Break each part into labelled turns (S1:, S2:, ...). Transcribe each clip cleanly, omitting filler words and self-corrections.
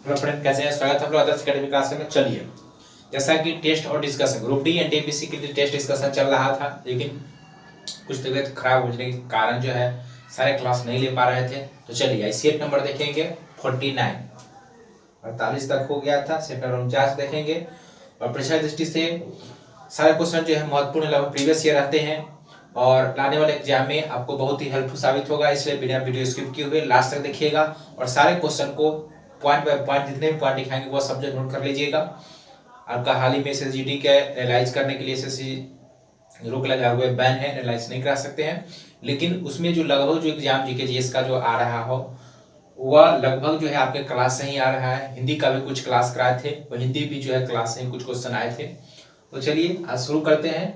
S1: Hello friend, कैसे हैं? स्वागत है आप लोग आदर्श एकेडमी क्लास में। चलिए, जैसा कि टेस्ट और डिस्कशन ग्रुप डी एनटीपीसी के लिए टेस्ट डिस्कशन चल रहा था, लेकिन कुछ तबीयत खराब होने के कारण जो है सारे क्लास नहीं ले पा रहे थे। तो चलिए सेट नंबर देखेंगे 49 48 तक हो गया था। सेट नंबर 49 देखेंगे और परीक्षा दृष्टि से सारे क्वेश्चन जो है महत्वपूर्ण लगभग प्रीवियस ईयर रहते हैं और लाने वाले एग्जाम में आपको बहुत ही हेल्पफुल साबित होगा। इसलिए बिना वीडियो स्किप किए हुए लास्ट तक देखिएगा और सारे क्वेश्चन को पॉइंट बाय पॉइंट जितने भी पॉइंट दिखाएंगे वो सब्जेक्ट नोट कर लीजिएगा। आपका हाल ही में एसएसजीडी के एनालाइज करने के लिए एसएससी रोक लगा हुआ बैन है, एनालाइज नहीं करा सकते हैं, लेकिन उसमें जो लगभग जो एग्जाम जीके जीएस का जो आ रहा हो वह लगभग जो है आपके क्लास से ही आ रहा है। हिंदी का भी कुछ क्लास कराए थे, वो हिंदी भी जो है क्लास से कुछ क्वेश्चन आए थे। तो चलिए आज शुरू करते हैं।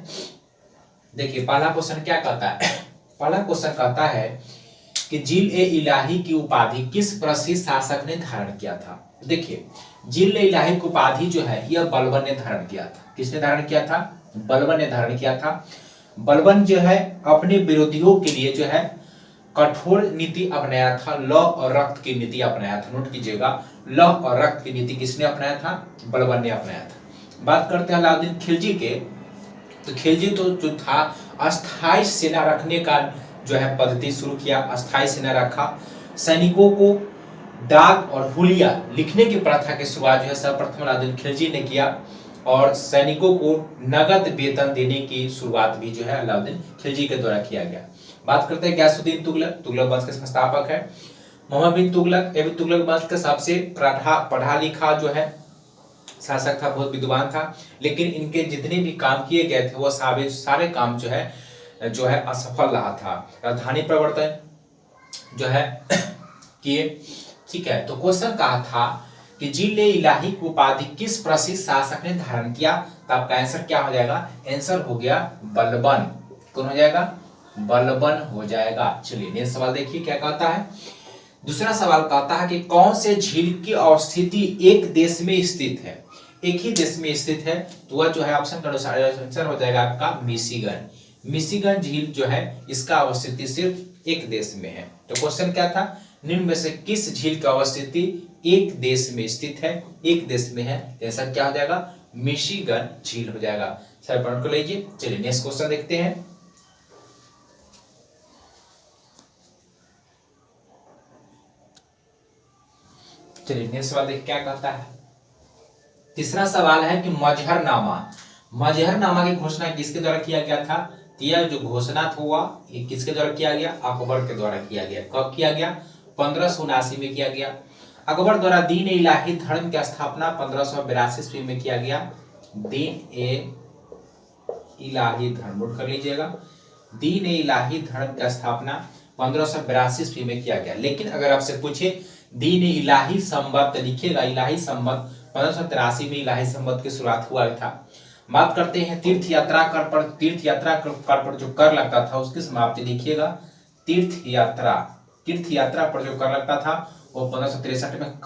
S1: देखिए पहला क्वेश्चन क्या कहता है। पहला क्वेश्चन कहता है कि जिल ए इलाही की उपाधि किस प्रसिद्ध शासक ने धारण किया था। देखिए जिल ए इलाही की उपाधि जो है यह बलबन ने धारण किया था। किसने धारण किया था? बलबन ने धारण किया था। बलबन जो है अपने विरोधियों के लिए जो है कठोर नीति अपनाया था, लौ और रक्त की नीति अपनाया था। नोट कीजिएगा, लौ और रक्त की नीति किसने अपनाया था? बलबन ने अपनाया था। बात करते हैं अलाउद्दीन खिलजी के। तो खिलजी तो जो था अस्थायी सेना रखने का जो है पद्धति शुरू किया, अस्थायी सेना रखा। सैनिकों को डाक और हुलिया लिखने की प्रथा की शुरुआत जो है सर्वप्रथम अलाउद्दीन खिलजी ने किया और सैनिकों को नगद वेतन देने की शुरुआत भी जो है अलाउद्दीन खिलजी के द्वारा किया गया। बात करते हैं गयासुद्दीन तुगलक। तुगलक वंश के संस्थापक है। मोहम्मद बिन तुगलक ये भी तुगलक वंश का सबसे पढ़ा लिखा जो है शासक था, बहुत विद्वान था, लेकिन इनके जितने भी काम किए गए थे वो सारे काम जो है असफल रहा था। राजधानी प्रवर्तन जो है किए। ठीक है, तो क्वेश्चन कहा था कि जिल ए इलाही की उपाधि किस प्रसिद्ध शासक ने धारण किया। तो आपका आंसर क्या हो जाएगा? आंसर हो गया बलबन। कौन हो जाएगा? बलबन हो जाएगा। चलिए नेक्स्ट सवाल देखिए क्या कहता है। दूसरा सवाल कहता है कि कौन से झील की अवस्थिति एक देश में स्थित है? एक ही देश में स्थित है, तो वह जो है ऑप्शन का आंसर हो जाएगा आपका मिशिगन। मिशिगन झील जो है इसका अवस्थिति सिर्फ एक देश में है। तो क्वेश्चन क्या था? निम्न में से किस झील का अवस्थिति एक देश में स्थित है? एक देश में है, ऐसा क्या हो जाएगा? मिशिगन झील हो जाएगा। सर पॉइंट को लीजिए। चलिए नेक्स्ट क्वेश्चन देखते हैं। चलिए नेक्स्ट सवाल देख क्या कहता है। तीसरा सवाल है कि मजहरनामा की घोषणा किसके द्वारा किया गया था? यह जो घोषणा हुआ ये किसके द्वारा किया गया? अकबर के द्वारा किया गया। कब किया गया? 1579 में किया गया। अकबर द्वारा दीन ए इलाही धर्म की स्थापना 1582 ईस्वी में किया गया। दीन ए इलाही धर्म नोट कर लीजिएगा। दीन ए इलाही धर्म की स्थापना 1582 ईस्वी में किया गया। लेकिन अगर आपसे पूछे दीन ए इलाही संवत लिखिएगा, इलाही संवत 1583 में इलाही संवत की शुरुआत हुआ था। बात करते हैं तीर्थ यात्रा कर पर जो कर लगता था उसकी समाप्ति लिखिएगा। तीर्थ यात्रा पर जो कर लगता था वो 1563 में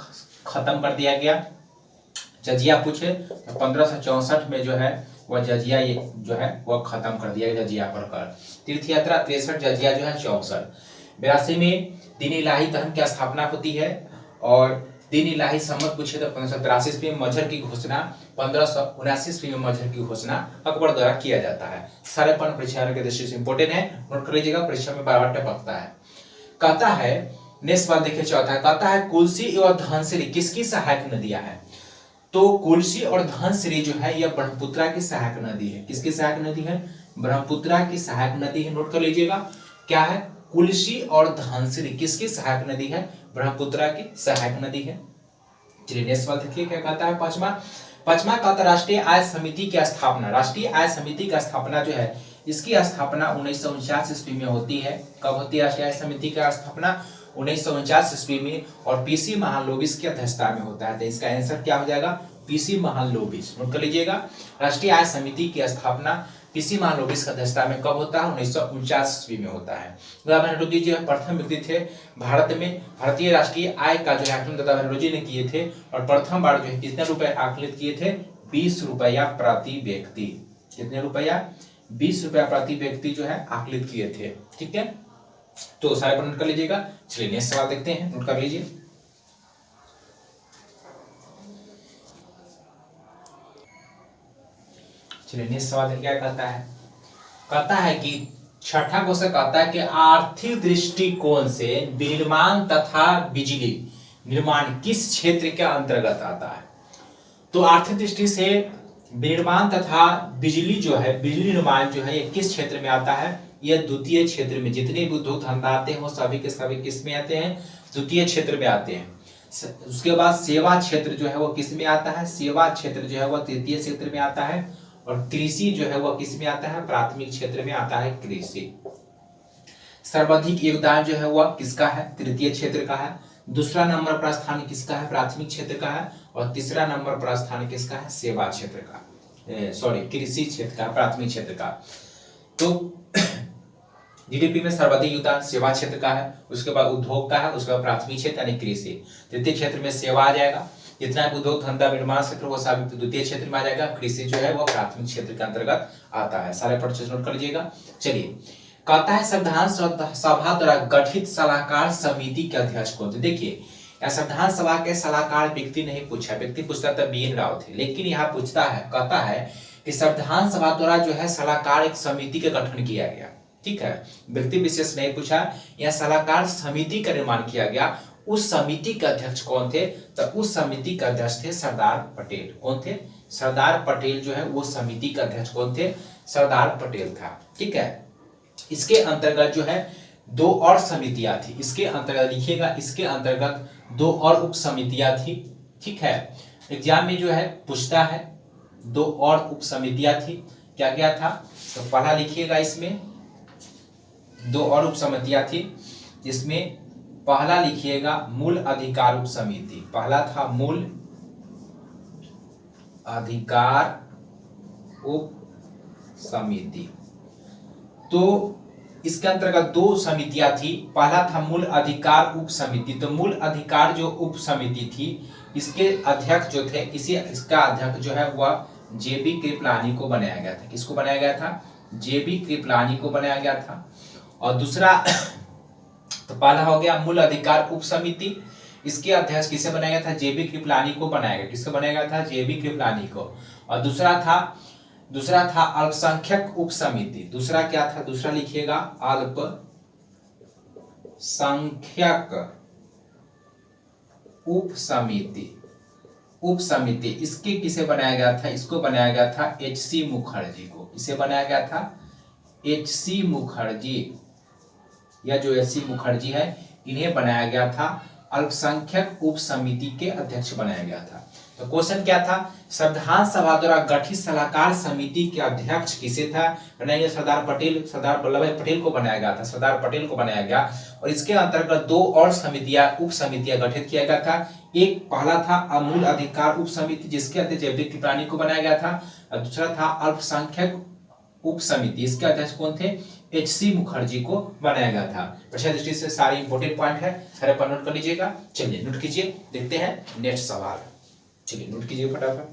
S1: खत्म कर दिया गया। जजिया पूछे तो 1564 में जो है वह जजिया जो है वह खत्म कर दिया गया। जजिया पर कर तीर्थ यात्रा 63, जजिया जो है 64। 82 में दीन इलाही धर्म की स्थापना होती है और दीन इलाही संवत पूछे तो 1583 ईस्वी में मजहर की घोषणा 1579 ईस्वी में मजहर की घोषणा अकबर द्वारा किया जाता है। सारे पॉइंट परीक्षा के दृष्टि से इंपोर्टेंट है, नोट कर लीजिएगा, परीक्षा में बार-बार टपकता है। कहता है नेक्स्ट सवाल देखिए चौथा, कहता है कुलसी एवं धनसिरी किसकी सहायक नदियां हैं? तो कुलसी और धनसिरी जो है यह ब्रह्मपुत्रा की सहायक नदी है। किसकी सहायक नदी है? ब्रह्मपुत्रा की सहायक नदी है। नोट कर लीजिएगा क्या है? कुलसी और धनसिरी किसकी सहायक नदी है? ब्रह्मपुत्रा की सहायक नदी है। चलिए नेक्स्ट सवाल देखिए क्या कहता है। पांचवा कहता राष्ट्रीय आय समिति की स्थापना। राष्ट्रीय आय समिति की स्थापना जो है इसकी स्थापना 1949 ईस्वी में होती है। कब होती है राष्ट्रीय आय समिति की स्थापना? 1949 ईस्वी में और पीसी महालनोबिस की अध्यक्षता में होता है। तो इसका आंसर क्या हो जाएगा? पीसी महालनोबिस। नोट कर लीजिएगा, राष्ट्रीय आय समिति की स्थापना पीसी महालनोबिस की अध्यक्षता में कब होता है? 1949 ईस्वी में होता है। दादा भैरोजी जी प्रथम व्यक्ति थे भारत में भारतीय राष्ट्रीय आय का जो आकलन दादा भैरोजी ने किए थे और प्रथम बार जो है कितने रुपए आकलित किए थे? 20 रुपया प्रति व्यक्ति। कितने रुपया? 20 रुपया प्रति व्यक्ति जो है आकलित किए थे। ठीक है, तो सारे पर नोट कर लीजिएगा। चलिए नेक्स्ट सवाल देखते हैं, नोट कर लीजिए। चलिए नेक्स्ट सवाल क्या कहता है, कहता है कि छठा क्वेश्चन कहता है कि आर्थिक दृष्टिकोण से विनिर्माण तथा बिजली निर्माण किस क्षेत्र के अंतर्गत आता है। तो आर्थिक दृष्टि से विनिर्माण तथा बिजली जो है, बिजली निर्माण जो है, ये किस क्षेत्र में आता है, यह द्वितीय क्षेत्र में। जितने भी उद्योग धंधा आते हैं वो सभी के सभी किस में आते हैं, द्वितीय क्षेत्र में आते हैं। उसके बाद सेवा क्षेत्र जो है वो किस में आता है, सेवा क्षेत्र जो है वो तृतीय क्षेत्र में आता है। और कृषि जो है वो किस में आता है, प्राथमिक क्षेत्र में आता है कृषि। सर्वाधिक योगदान जो है वह किसका है, तृतीय क्षेत्र का है। दूसरा नंबर पर स्थान किसका है, प्राथमिक क्षेत्र का है। और तीसरा नंबर पर स्थान किसका है, सेवा क्षेत्र का, कृषि क्षेत्र का, प्राथमिक क्षेत्र का। तो जीडीपी में सर्वाधिक योगदान सेवा क्षेत्र का है, उसके बाद उद्योग का है, उसके बाद प्राथमिक क्षेत्र यानी कृषि। तृतीय क्षेत्र में सेवा आ जाएगा, जितना भी उद्योग धंधा निर्माण क्षेत्र वो सभी द्वितीय क्षेत्र में आ जाएगा। कृषि जो है वो प्राथमिक क्षेत्र के अंतर्गत आता है। सारे पढ़ नोट कर लीजिएगा। चलिए कहता है संविधान सभा द्वारा गठित सलाहकार समिति के अध्यक्ष कौन थे। देखिए संविधान सभा के सलाहकार व्यक्ति नहीं पूछा, व्यक्ति पूछता था BN राव थे, लेकिन यहाँ पूछता है, कहता है कि संविधान सभा द्वारा जो है सलाहकार एक समिति का गठन किया गया। ठीक है, व्यक्ति विशेष नहीं पूछा, यह सलाहकार समिति का निर्माण किया गया। उस समिति के अध्यक्ष कौन थे, तो उस समिति के अध्यक्ष थे सरदार पटेल। कौन थे, सरदार पटेल जो है वो समिति के अध्यक्ष कौन थे, सरदार पटेल था। ठीक है, इसके अंतर्गत जो है दो और समितियां थी, इसके अंतर्गत लिखिएगा, इसके अंतर्गत दो और उप समितियां थी। ठीक है, एग्जाम में जो है पूछता है दो और उप समितियां थी, क्या क्या था, तो पहला लिखिएगा, इसमें दो और उप समितियां थी, जिसमें पहला लिखिएगा मूल अधिकार उप समिति। पहला था मूल अधिकार उप समिति। तो इसके अंतर्गत दो समितियां थी, पहला था मूल अधिकार उप समिति। तो मूल अधिकार जो उप समिति थी, इसके अध्यक्ष जो थे, इसका अध्यक्ष जो है वह JB कृपलानी को बनाया गया था। किसको बनाया गया था, JB कृपलानी को बनाया गया था। और दूसरा तो पहला हो गया मूल अधिकार उप समिति, इसके अध्यक्ष किसे बनाया गया था, JB कृपलानी को बनाया गया। किसको बनाया गया था, JB कृपलानी को। और दूसरा था अल्पसंख्यक उप समिति। दूसरा क्या था, दूसरा लिखिएगा अल्पसंख्यक उप समिति। उप समिति इसके किसे बनाया गया था, इसको बनाया गया था HC मुखर्जी को। इसे बनाया गया था HC मुखर्जी, या जो HC मुखर्जी है इन्हें बनाया गया था, अल्पसंख्यक उप समिति के अध्यक्ष बनाया गया था। तो क्वेश्चन क्या था, संविधान सभा द्वारा गठित सलाहकार समिति के अध्यक्ष किसे था, बनाया सरदार पटेल, सरदार वल्लभ भाई पटेल को बनाया गया था, सरदार पटेल को बनाया गया। और इसके अंतर्गत दो और समितियां, उप समितियां गठित किया गया था। एक पहला था अमूल अधिकार उप समिति, जिसके अध्यक्ष JB कृपलानी को बनाया गया था। और दूसरा था अल्पसंख्यक उप समिति, इसके अध्यक्ष कौन थे, HC मुखर्जी को बनाया गया था। परीक्षा दृष्टि से सारे इंपोर्टेंट पॉइंट है, सारे पर नोट कर लीजिएगा। चलिए नोट कीजिए, देखते हैं नेक्स्ट सवाल। चलिए नोट कीजिए फटाफट।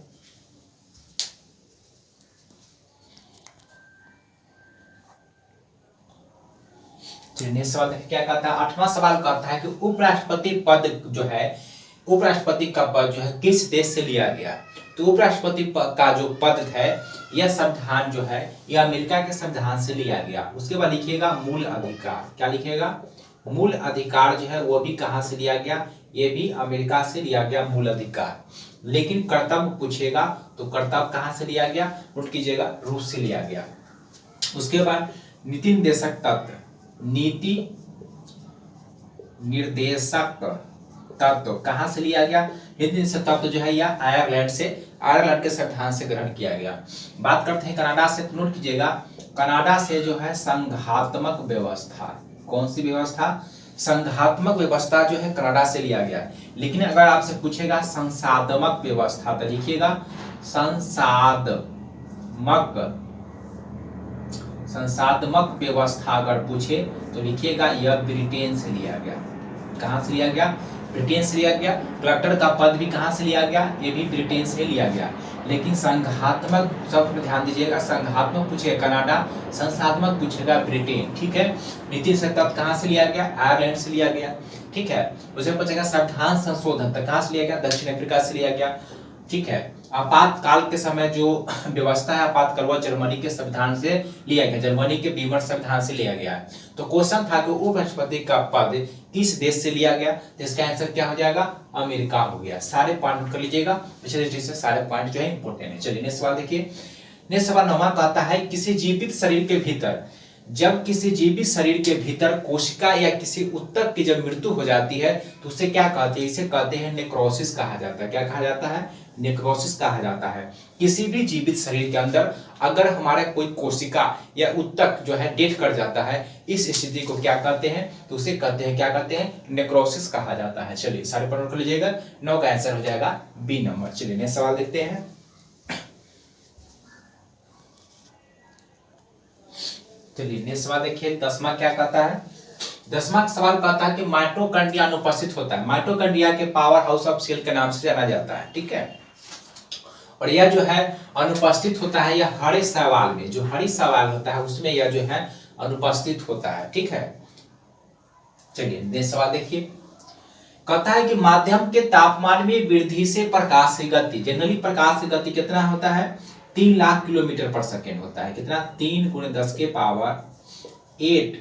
S1: चलिए नेक्स्ट सवाल देखिए क्या कहता है। 8वां सवाल कहता है कि उपराष्ट्रपति पद जो है, उपराष्ट्रपति का पद जो है किस देश से लिया गया। तो उपराष्ट्रपति का जो पद है, यह संविधान जो है यह अमेरिका के संविधान से लिया गया। उसके बाद लिखिएगा मूल अधिकार। क्या लिखिएगा, मूल अधिकार जो है वो भी कहां से लिया गया, ये भी अमेरिका से लिया गया मूल अधिकार। लेकिन कर्तव्य पूछेगा तो कर्तव्य कहां से लिया गया, नोट कीजिएगा, रूस से लिया गया। उसके बाद नीति निर्देशक तत्व, नीति निर्देशक तत्व कहां से लिया गया, नीति निर्देशक तत्व जो है यह आयरलैंड के संविधान से ग्रहण किया गया। बात करते हैं कनाडा से, तो नोट कीजिएगा, कनाडा से जो है संघात्मक व्यवस्था, कौन सी व्यवस्था, संघात्मक व्यवस्था जो है कनाडा से लिया गया। लेकिन अगर आपसे पूछेगा संसाधमक व्यवस्था, तो लिखिएगा संसाधमक व्यवस्था अगर पूछे तो लिखिएगा यह ब्रिटेन से लिया गया। कहां से लिया गया, ब्रिटेन से लिया गया। कलेक्टर का पद भी कहां से लिया गया, ये भी ब्रिटेन से लिया गया। लेकिन संघात्मक शब्द में ध्यान दीजिएगा, संघात्मक पूछेगा कनाडा, संसाधमक पूछेगा ब्रिटेन। ठीक है, नीति तत्व कहां से लिया गया, आयरलैंड से लिया गया। ठीक है, उसे पूछेगा संविधान संशोधन तो कहां से लिया गया, दक्षिण अफ्रीका से लिया गया। ठीक है। आपातकाल के समय जो व्यवस्था है आपातकाल वह जर्मनी के संविधान से लिया गया, जर्मनी के वीमर संविधान से लिया गया है। तो क्वेश्चन था कि उपराष्ट्रपति का पद किस देश से लिया गया, तो इसका आंसर क्या हो जाएगा, अमेरिका हो गया। सारे पॉइंट नोट कर लीजिएगा, पिछले दृष्टि से सारे पॉइंट जो है इंपॉर्टेंट है। चलिए नेक्स्ट सवाल देखिए। नेक्स्ट सवाल 9वां कहता है किसी जीवित शरीर के भीतर, जब किसी जीवित शरीर के भीतर कोशिका या किसी ऊतक की जब मृत्यु हो जाती है तो उसे क्या कहते हैं, इसे कहते हैं नेक्रोसिस कहा जाता है। क्या कहा जाता है, नेक्रोसिस कहा जाता है। किसी भी जीवित शरीर के अंदर अगर हमारा कोई कोशिका या ऊतक जो है डेथ कर जाता है, इस स्थिति को क्या कहते हैं, तो उसे कहते हैं, क्या कहते हैं, नेक्रोसिस कहा जाता है। चलिए सारे पर नोट कर लीजिएगा, 9 का आंसर हो जाएगा बी नंबर। चलिए नेक्स्ट सवाल देखते हैं। चलिए नेक्स्ट सवाल देखिए, 10वां क्या कहता है। 10वां सवाल कहता है कि माइटोकॉन्ड्रिया अनुपस्थित होता है। माइटोकॉन्ड्रिया के पावर हाउस ऑफ सेल के नाम से जाना जाता है, ठीक है। और यह जो है अनुपस्थित होता है, यह हरे सवाल में, जो हरी सवाल होता है उसमें यह जो है अनुपस्थित होता है, ठीक है। चलिए नेक्स्ट सवाल देखिए, कहता है कि माध्यम के तापमान में वृद्धि से प्रकाश की गति, जनरली प्रकाश की गति कितना होता है, 3 लाख किलोमीटर पर सेकेंड होता है। कितना, 3 × 10 के पावर 8,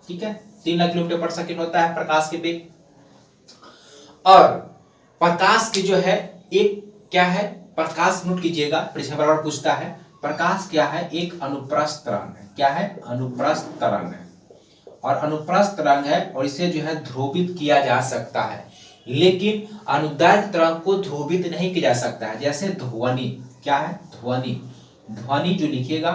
S1: ठीक है, 3 लाख किलोमीटर पर सेकेंड होता है प्रकाश के वेग। और प्रकाश की जो है एक क्या है, प्रकाश नोट कीजिएगा, परीक्षा बराबर पूछता है, प्रकाश क्या है, एक अनुप्रस्थ तरंग है। क्या है, अनुप्रस्थ तरंग है। और अनुप्रस्थ तरंग है और इसे जो है ध्रुवित किया जा सकता है, लेकिन अनुदैर्घ्य तरंग को ध्रुवित नहीं किया जा सकता है। जैसे ध्वनि, क्या है, ध्वनि, ध्वनि जो लिखिएगा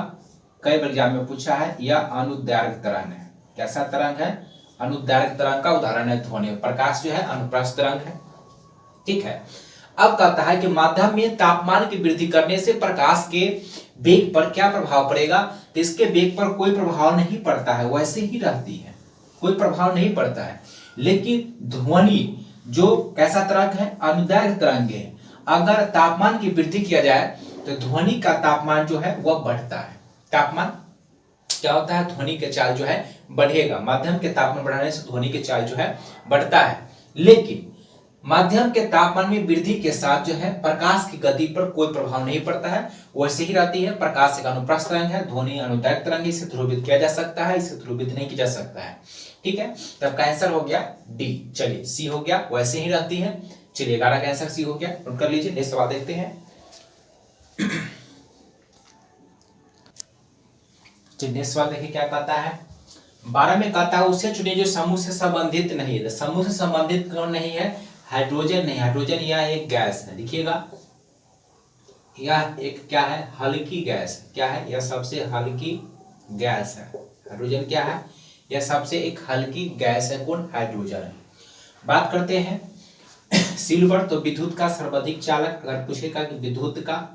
S1: कई बार एग्जाम में पूछा है, यह अनुदैर्घ्य तरंग है। कैसा तरंग है, अनुदैर्घ्य तरंग का उदाहरण है ध्वनि। प्रकाश जो है अनुप्रस्थ तरंग है, ठीक है। अब कहता है कि माध्यम में तापमान की वृद्धि करने से प्रकाश के वेग पर क्या प्रभाव पड़ेगा, तो इसके वेग पर कोई प्रभाव नहीं पड़ता है, वैसे ही रहती है, कोई प्रभाव नहीं पड़ता है। लेकिन ध्वनि जो कैसा तरंग है, अनुदैर्घ्य तरंग है। अगर तापमान की वृद्धि किया जाए तो ध्वनि का तापमान जो है वह बढ़ता है। तापमान क्या होता है, ध्वनि के चाल जो है बढ़ेगा। माध्यम के तापमान बढ़ाने से ध्वनि के चाल जो है बढ़ता है। लेकिन माध्यम के तापमान में वृद्धि के साथ जो है प्रकाश की गति पर कोई प्रभाव नहीं पड़ता है, वैसे ही रहती है। प्रकाश एक अनुप्रस्थ तरंग है, ध्वनि अनुदैर्घ्य तरंग है, इसे ध्रुवित किया जा सकता है, इसे ध्रुवित नहीं किया जा सकता है, ठीक है। तब का आंसर हो गया डी। चलिए सी हो गया, वैसे ही रहती है। चलिए 11 का आंसर सी हो गया, नोट कर लीजिए। नेक्स्ट सवाल देखते हैं। नेक्स्ट सवाल देखिए क्या कहता है। 12 में कहता है उसे चुनिए जो समूह से संबंधित नहीं है। समूह से संबंधित कौन नहीं है, हाइड्रोजन नहीं। हाइड्रोजन यह एक गैस है, देखिएगा यह एक क्या है, हल्की गैस। क्या है, यह सबसे हल्की गैस है। हाइड्रोजन क्या है, यह सबसे एक हल्की गैस है। कौन, हाइड्रोजन है। बात करते हैं सिल्वर, तो विद्युत का सर्वाधिक चालक, अगर पूछेगा कि विद्युत का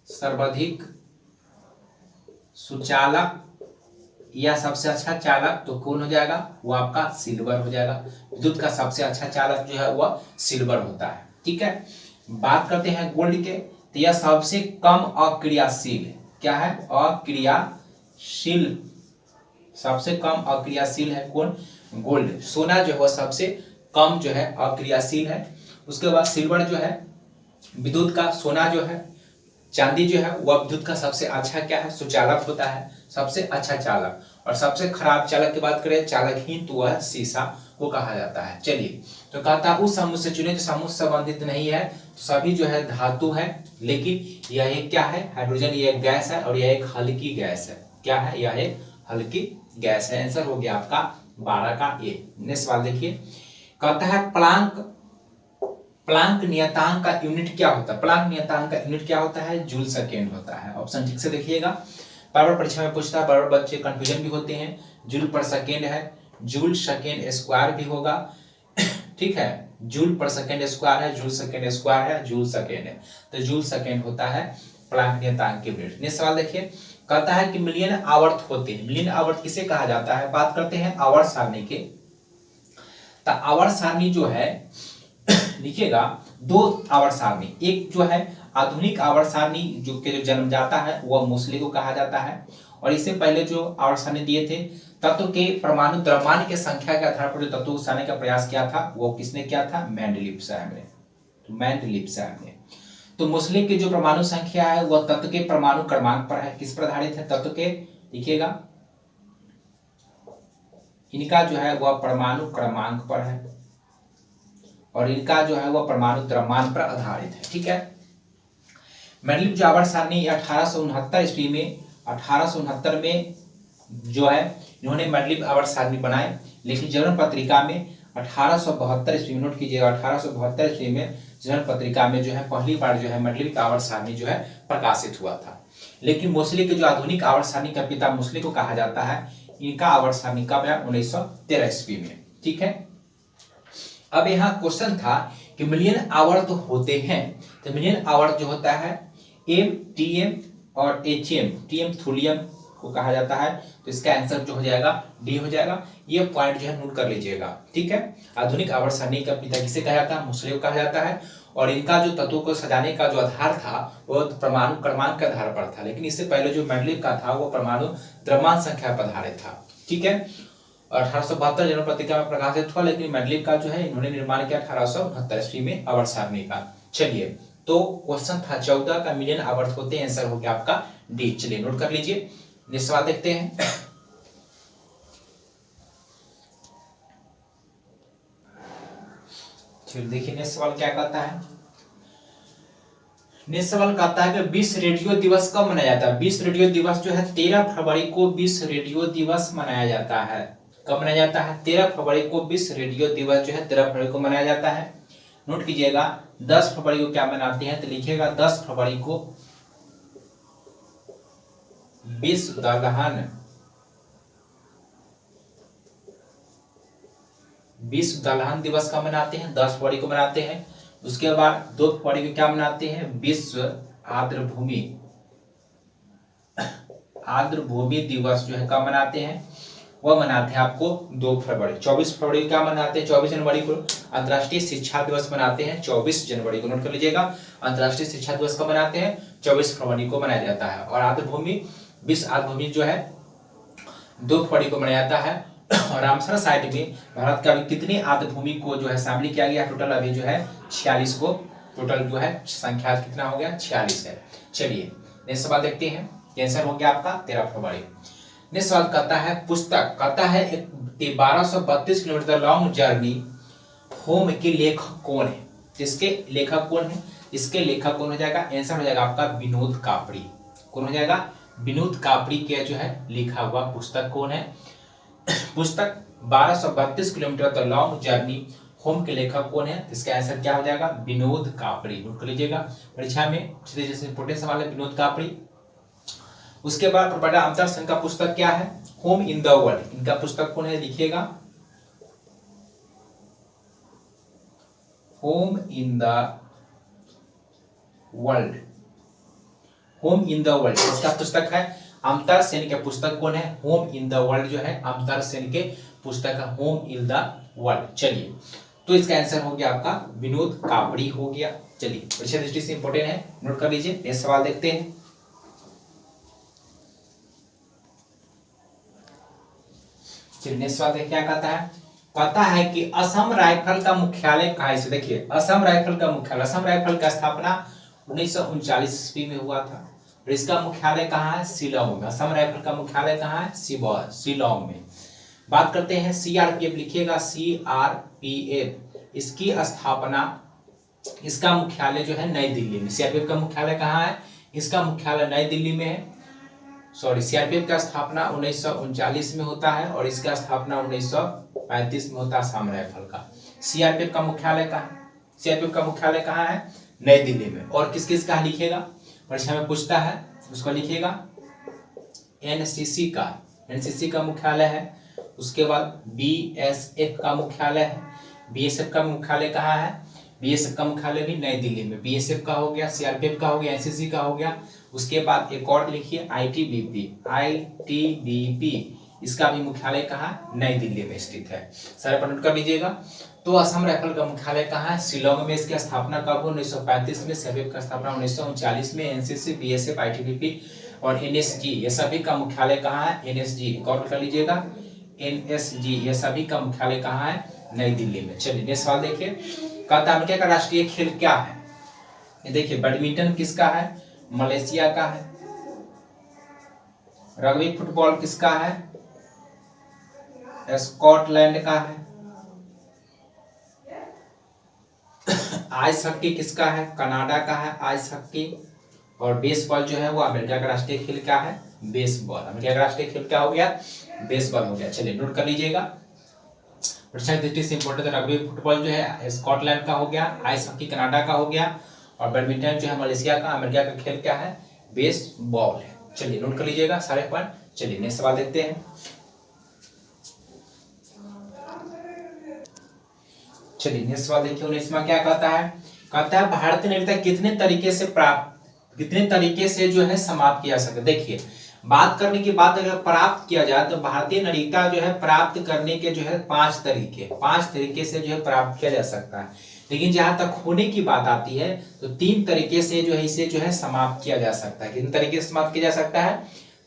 S1: सर्वाधिक सुचालक या सबसे अच्छा चालक तो कौन हो जाएगा, वो आपका सिल्वर हो जाएगा। विद्युत का सबसे अच्छा चालक जो है वह सिल्वर होता है, ठीक है। बात करते हैं गोल्ड के, तो यह सबसे कम अक्रियाशील है। क्या है, अक्रियाशील, सबसे कम अक्रियाशील है कौन, गोल्ड। सोना जो है वह सबसे कम जो है अक्रियाशील है। उसके बाद सिल्वर जो है विद्युत का, सोना जो है, चांदी जो है वह विद्युत का सबसे अच्छा क्या है, सुचालक होता है, सबसे अच्छा चालक। और सबसे खराब चालक की बात करें, चालक ही, तो वह शीशा को कहा जाता है। चलिए तो कहता है उस समूह से चुने जो समूह संबंधित नहीं है, तो सभी जो है धातु है, लेकिन यह एक क्या है, हाइड्रोजन, यह एक गैस है और यह एक हल्की गैस है। क्या है, यह एक हल्की गैस है। आंसर हो गया आपका 12 का ए। नेक्स्ट सवाल देखिए, कहता है प्लांक नियतांक का यूनिट क्या होता है। प्लांक नियतांक का यूनिट क्या होता है, जूल सेकेंड होता है। ऑप्शन ठीक से देखिएगा, बार बार परीक्षा में पूछता है, बार बार बच्चे कंफ्यूजन भी होते हैं। जूल पर सेकेंड है, जूल सेकेंड स्क्वायर भी होगा, ठीक है। जूल पर सेकेंड स्क्वायर है, जूल सेकेंड स्क्वायर है, जूल सेकेंड है, तो जूल सेकेंड होता है प्लांक नियतांक के यूनिट। नेक्स्ट सवाल देखिए, कहता है कि मिलियन आवर्त होते हैं। मिलियन आवर्त किसे कहा जाता है, बात करते हैं आवर्त सारणी के। तो आवर्त सारणी जो है लिखिएगा, 2 आवर्त सारणी, एक जो है आधुनिक आवर्त सारणी जो जन्मजाता है वह मोसले को कहा जाता है। और इससे पहले जो आवर्त सारणी दिए थे, तत्व के परमाणु द्रव्यमान की संख्या के आधार पर जो तत्वों को सारने का प्रयास किया था वो किसने किया था, मेंडलीव साहब ने। मैंडलीव साहब ने। तो मुस्लिम की जो परमाणु संख्या है वह तत्व के परमाणु क्रमांक पर है। किस पर आधारित है? तत्व के, लिखिएगा, इनका जो है वह परमाणु क्रमांक पर है और इनका जो है वह परमाणु द्रव्यमान पर आधारित है। ठीक है। मैंडलीव जो आवर्त सारणी 1869 ईस्वी में 1869 में जो है इन्होंने मैंडलीव आवर्त सारणी बनाए, लेकिन जर्मन पत्रिका में 1872 ईस्वी में, नोट कीजिएगा, 1872 ईस्वी में जर्मन पत्रिका में जो है पहली बार जो है मैंडलीव का आवर्त सारणी जो है प्रकाशित हुआ था। लेकिन मोसले के जो आधुनिक आवर्त सारणी का पिता मोसले को कहा जाता है, इनका आवर्त सारणी कब है? 1913 ईस्वी में। ठीक है। अब यहाँ क्वेश्चन था कि मिलियन आवर्त होते हैं, तो मिलियन आवर्त जो होता है एम, टीएम और एचएम, टीएम थूलियम को कहा जाता है, तो इसका आंसर जो हो जाएगा डी हो जाएगा। ये पॉइंट जो है नोट कर लीजिएगा। ठीक है। आधुनिक आवर्त सारणी का पिता किसे कहा जाता है? मोसले को कहा जाता है। और इनका जो तत्वों को सजाने का जो आधार था वो परमाणु क्रमांक के आधार पर था, लेकिन इससे पहले जो मैंडलीव का था वो परमाणु द्रव्यमान संख्या पर आधारित था। ठीक है। 1872 जर्मन पत्रिका में प्रकाशित हुआ, लेकिन मैंडलीव का जो है इन्होंने निर्माण किया 1869 ईस्वी में आवर्त सारणी का। चलिए, तो क्वेश्चन था 14 का मिलियन आवर्त होते हैं, आंसर हो गया आपका डी। चलिए नोट कर लीजिए। नेक्स्ट सवाल देखते हैं। फिर देखिए नेक्स्ट सवाल क्या कहता है। नेक्स्ट सवाल कहता है कि विश्व रेडियो दिवस कब मनाया जाता है? विश्व रेडियो दिवस जो है 13 फरवरी को विश्व रेडियो दिवस मनाया जाता है। कब मनाया जाता है? 13 फरवरी को विश्व रेडियो दिवस जो है 13 फरवरी को मनाया जाता है। नोट कीजिएगा। 10 फरवरी को क्या मनाते हैं? तो लिखिएगा 10 फरवरी को विश्व दलहन दिवस का मनाते हैं, 10 फरवरी को मनाते हैं। उसके बाद 2 फरवरी को क्या मनाते हैं? विश्व आर्द्रभूमि दिवस जो है कब मनाते हैं? वह मनाते हैं आपको 2 फरवरी। 24 फरवरी को क्या मनाते हैं? 24 जनवरी को अंतर्राष्ट्रीय शिक्षा दिवस मनाते हैं। 24 जनवरी को नोट कर लीजिएगा। अंतर्राष्ट्रीय शिक्षा दिवस कब मनाते हैं? 24 फरवरी को मनाया जाता है। और विश्व आर्द्रभूमि जो है 2 फरवरी को मनाया जाता है। और रामसर साइट में भारत का कितनी आर्द्रभूमि को जो है शामिल किया गया? टोटल अभी जो है 46 को, टोटल जो है संख्या कितना हो गया? 46 है। चलिए नेक्स्ट सवाल देखते हैं। आंसर हो गया आपका 13 फरवरी। नेक्स्ट सवाल कहता है पुस्तक, कहता है 1232 किलोमीटर लॉन्ग जर्नी होम के लेखक कौन है? इसके लेखक कौन है? इसके लेखक कौन हो जाएगा? आंसर हो जाएगा आपका विनोद कापड़ी। कौन हो जाएगा? विनोद कापड़ी के जो है लिखा हुआ पुस्तक कौन है? पुस्तक 1232 kilometre the long journey home के लेखक कौन है? इसका आंसर क्या हो जाएगा? विनोद कापड़ी। नोट कर लीजिएगा, परीक्षा में जैसे इंपोर्टेंट सवाल है विनोद कापड़ी। उसके बाद प्रोफेसर अमिताभ सेन का पुस्तक क्या है? Home in the world. इनका पुस्तक कौन है? लिखिएगा home in the world. Home in the world इसका पुस्तक है। अमिताभ सेन के पुस्तक कौन है? होम इन द वर्ल्ड जो है अमिताभ सेन के पुस्तक है होम इन द वर्ल्ड। चलिए, तो इसका आंसर हो गया आपका विनोद कापड़ी हो गया। चलिए, परीक्षा दृष्टि से इंपोर्टेंट है, नोट कर लीजिए। नेक्स्ट सवाल देखते हैं। चलिए नेक्स्ट सवाल देखिए क्या कहता है। कहता है कि असम राइफल का मुख्यालय कहाँ है? देखिए असम राइफल का मुख्यालय, असम राइफल का स्थापना 1939 ईस्वी में हुआ था और इसका मुख्यालय कहाँ है? शिलांग में। असम राइफल का मुख्यालय कहाँ है? शिलांग में। बात करते हैं सीआरपीएफ, लिखिएगा सीआरपीएफ। इसकी स्थापना, इसका मुख्यालय जो है नई दिल्ली में। सीआरपीएफ का मुख्यालय कहाँ है? इसका मुख्यालय नई दिल्ली में है। सीआरपीएफ का स्थापना 1939 में होता है और इसका स्थापना 1935 में होता है असम राइफल का। सीआरपीएफ का मुख्यालय कहाँ? सीआरपीएफ का मुख्यालय कहाँ है? नई दिल्ली में। और किस किस का लिखिएगा, परीक्षा में पूछता है, उसको लिखिएगा एनसीसी का, एनसीसी का मुख्यालय है। उसके बाद बीएसएफ का मुख्यालय है। बीएसएफ का मुख्यालय कहाँ है? बीएसएफ का मुख्यालय भी नई दिल्ली में। बीएसएफ का हो गया, सीआरपीएफ का हो गया, एनसीसी का हो गया। उसके बाद एक और लिखिए आईटीबीपी, आईटीबीपी इसका भी मुख्यालय कहाँ? नई दिल्ली में स्थित है। सारे पर नोट कर लीजिएगा। तो असम राइफल का मुख्यालय कहाँ है? शिलांग में। इसकी स्थापना कब हुई? 1935 में। सीआरपीएफ का स्थापना 1939 में। एनसीसी, बीएसएफ, आईटीबीपी और एनएसजी ये सभी का मुख्यालय कहाँ है? एनएसजी, एक और कर लीजिएगा एनएसजी ये सभी का मुख्यालय कहाँ है? नई दिल्ली में। चलिए नेक्स्ट सवाल देखिए। कहता है अमेरिका का राष्ट्रीय खेल क्या है? ये देखिए, बैडमिंटन किसका है? मलेशिया का है। रग्बी फुटबॉल किसका है? स्कॉटलैंड का है। आइस हॉकी किसका है? कनाडा का है आइस हॉकी। और बेसबॉल जो है वो अमेरिका का राष्ट्रीय खेल क्या है? बेसबॉल। अमेरिका का राष्ट्रीय खेल क्या हो गया? बेसबॉल हो गया। चलिए नोट कर लीजिएगा। दृष्टि से इंपॉर्टेंट रग्बी फुटबॉल जो है स्कॉटलैंड का हो गया, आइस हॉकी कनाडा का हो गया, और बैडमिंटन जो है मलेशिया का। अमेरिका का खेल क्या है? बेसबॉल है। चलिए नोट कर लीजिएगा सारे पॉइंट। चलिए नेक्स्ट सवाल देखते हैं। चलिए नेक्स्ट सवाल देखिए। 19वां क्या कहता है? कहता है भारतीय नागरिकता कितने तरीके से जो है समाप्त किया जा सकता है। देखिए, बात करने की बात अगर प्राप्त किया जाए तो भारतीय नागरिकता जो है प्राप्त करने के जो है 5 तरीके से जो है प्राप्त किया जा सकता है। लेकिन जहां तक होने की बात आती है तो 3 तरीके से जो है इसे जो है समाप्त किया जा सकता है। कितने तरीके से समाप्त किया जा सकता है?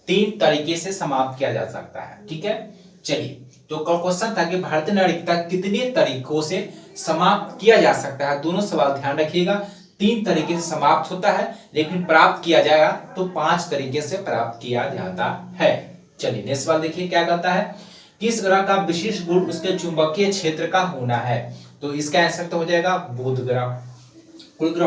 S1: 3 तरीके से समाप्त किया जा सकता है। ठीक है, चलिए तो क्वेश्चन था कि भारतीय नागरिकता कितने तरीकों से समाप्त किया जा सकता है। दोनों सवाल ध्यान रखिएगा। 3 तरीके से समाप्त होता है, लेकिन प्राप्त किया जाएगा तो 5 तरीके से प्राप्त किया जाता है। चलिए नेक्स्ट सवाल देखिए क्या कहता है? किस ग्रह का विशिष्ट गुण उसके चुंबकीय क्षेत्र का होना है? तो इसका आंसर तो हो जाएगा बुध ग्रह। कोई ग्रह